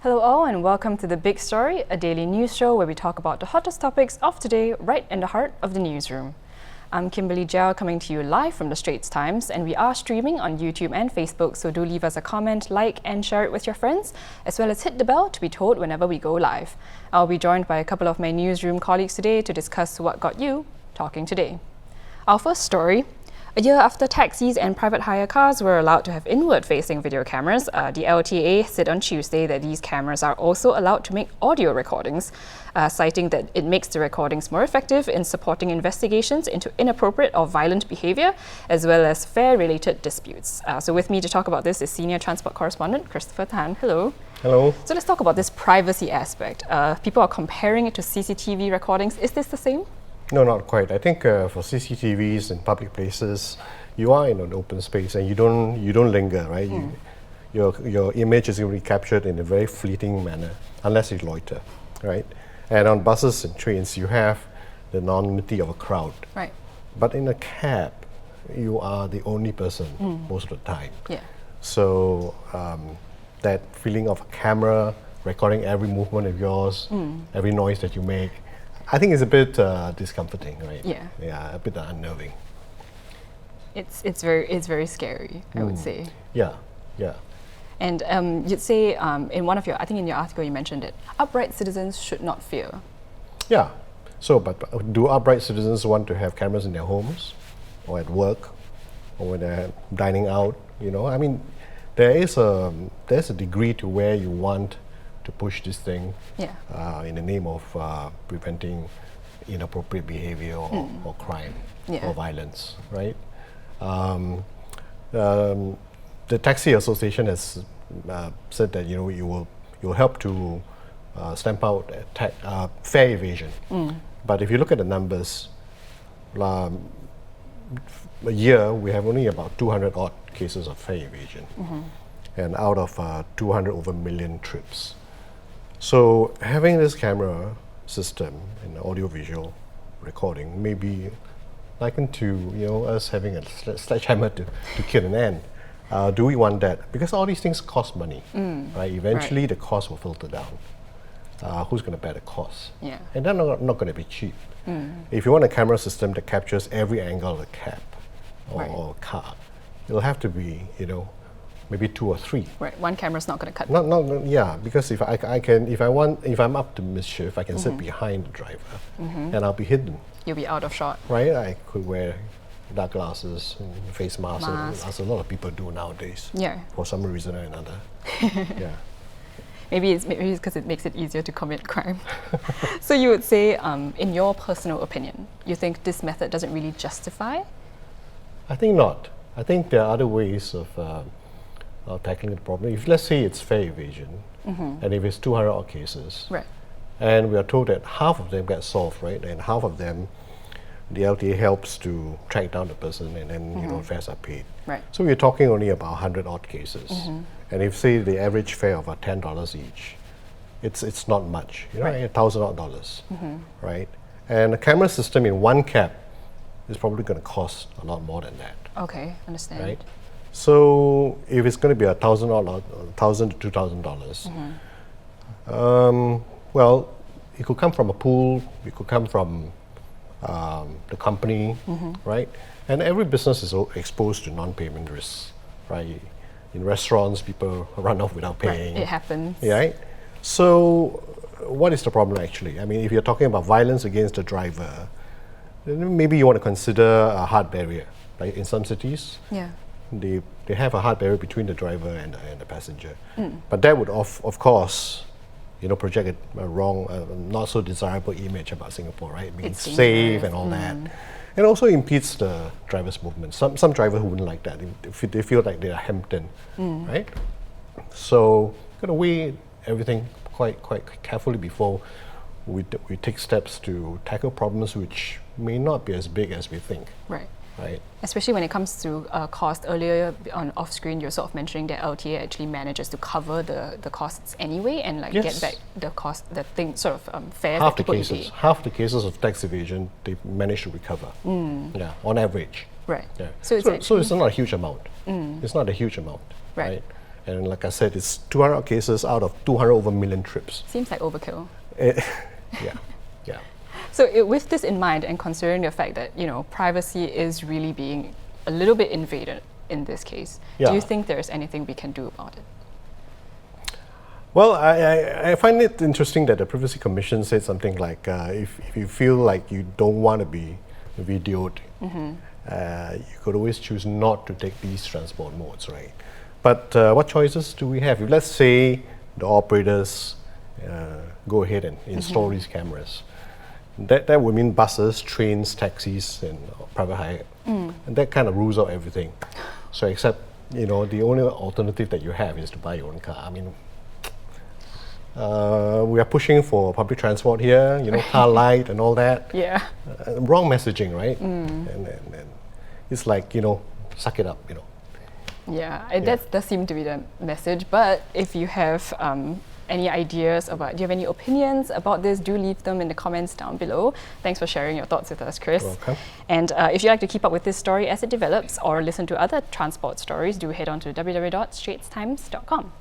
Hello all and welcome to The Big Story, a daily news show where we talk about the hottest topics of today right in the heart of the newsroom. I'm Kimberly coming to you live from the Straits Times, and we are streaming on YouTube and Facebook, so do leave us a comment, like and share it with your friends, as well as hit the bell to be told whenever we go live. I'll be joined by a couple of my newsroom colleagues today to discuss what got you talking today. Our first story. A year after taxis and private hire cars were allowed to have inward-facing video cameras, the LTA said on Tuesday that these cameras are also allowed to make audio recordings, citing that it makes the recordings more effective in supporting investigations into inappropriate or violent behaviour, as well as fare-related disputes. So with me to talk about this is Senior Transport Correspondent Christopher Tan. Hello. Hello. So let's talk about this privacy aspect. People are comparing it to CCTV recordings. Is this the same? No, not quite. I think for CCTVs in public places, you are in an open space and you don't linger, right? Your image is going to be captured in a very fleeting manner, unless you loiter, right? And on buses and trains, you have the anonymity of a crowd. Right. But in a cab, you are the only person most of the time. Yeah. So that feeling of a camera recording every movement of yours, every noise that you make, I think it's a bit discomforting, right? Yeah. Yeah, a bit unnerving. It's very scary, I would say. Yeah, yeah. And you'd say in one of your, I think in your article you mentioned it, upright citizens should not fear. Yeah. So, but do upright citizens want to have cameras in their homes, or at work, or when they're dining out? You know, I mean, there's a degree to where you want to push this thing in the name of preventing inappropriate behavior or crime or violence, right? The Taxi Association has said that you'll help to stamp out fare evasion. But if you look at the numbers, a year we have only about 200 odd cases of fare evasion, and out of 200 over million trips. So having this camera system and audio-visual recording may be likened to us having a sledgehammer to kill an ant. Do we want that? Because all these things cost money, right? Eventually, the cost will filter down. Who's going to bear the cost? Yeah. And they're not going to be cheap. If you want a camera system that captures every angle of a cab or a car, it'll have to be, maybe 2 or 3. Right, one camera's not going to cut. Yeah, because if I'm up to mischief, I can sit behind the driver, and I'll be hidden. You'll be out of shot. Right, I could wear dark glasses and face masks, as a lot of people do nowadays. Yeah. For some reason or another. Yeah. Maybe it's because it makes it easier to commit crime. So you would say, in your personal opinion, you think this method doesn't really justify? I think not. I think there are other ways of tackling the problem. If let's say it's fare evasion, and if it's 200 odd cases, right, and we are told that half of them get solved, right, and half of them, the LTA helps to track down the person, and then fares are paid. Right. So we're talking only about 100 odd cases, and if say the average fare of about $10 each, it's not much, right. $1,000 odd, right? And a camera system in one cab is probably going to cost a lot more than that. Okay, understand. Right. So if it's going to be $1,000 to $2,000, well, it could come from a pool, it could come from the company, right? And every business is exposed to non-payment risks, right? In restaurants, people run off without paying. Right. It happens. Right? So what is the problem actually? I mean, if you're talking about violence against the driver, then maybe you want to consider a hard barrier. Like in some cities, they have a hard barrier between the driver and the passenger. But that would, of course, project a wrong, not so desirable image about Singapore, right? Being safe and all that. And also impedes the driver's movement. Some drivers who wouldn't like that. They feel like they are hemmed in, right? So, got to weigh everything quite carefully before we take steps to tackle problems which may not be as big as we think. Right. Right. Especially when it comes to cost. Earlier on off screen, you're sort of mentioning that LTA actually manages to cover the costs anyway and get back the cost, the thing sort of fares that people pay. Half the cases of tax evasion they manage to recover. Yeah, on average. Right. Yeah. So it's not a huge amount. It's not a huge amount. Right. And like I said, it's 200 cases out of 200 over million trips. Seems like overkill. Yeah, yeah. So with this in mind, and considering the fact that privacy is really being a little bit invaded in this case, do you think there's anything we can do about it? Well, I find it interesting that the Privacy Commission said something like, if you feel like you don't want to be videoed, you could always choose not to take these transport modes, right? But what choices do we have? If let's say the operators go ahead and install these cameras, that would mean buses, trains, taxis, and private hire. And that kind of rules out everything. So except, the only alternative that you have is to buy your own car. I mean, we are pushing for public transport here, car light and all that. Yeah. Wrong messaging, right? And it's like, suck it up, Yeah, that does seem to be the message. But if you have any ideas do you have any opinions about this, do leave them in the comments down below. Thanks for sharing your thoughts with us, Chris. Welcome. And if you'd like to keep up with this story as it develops or listen to other transport stories, do head on to www.straitstimes.com.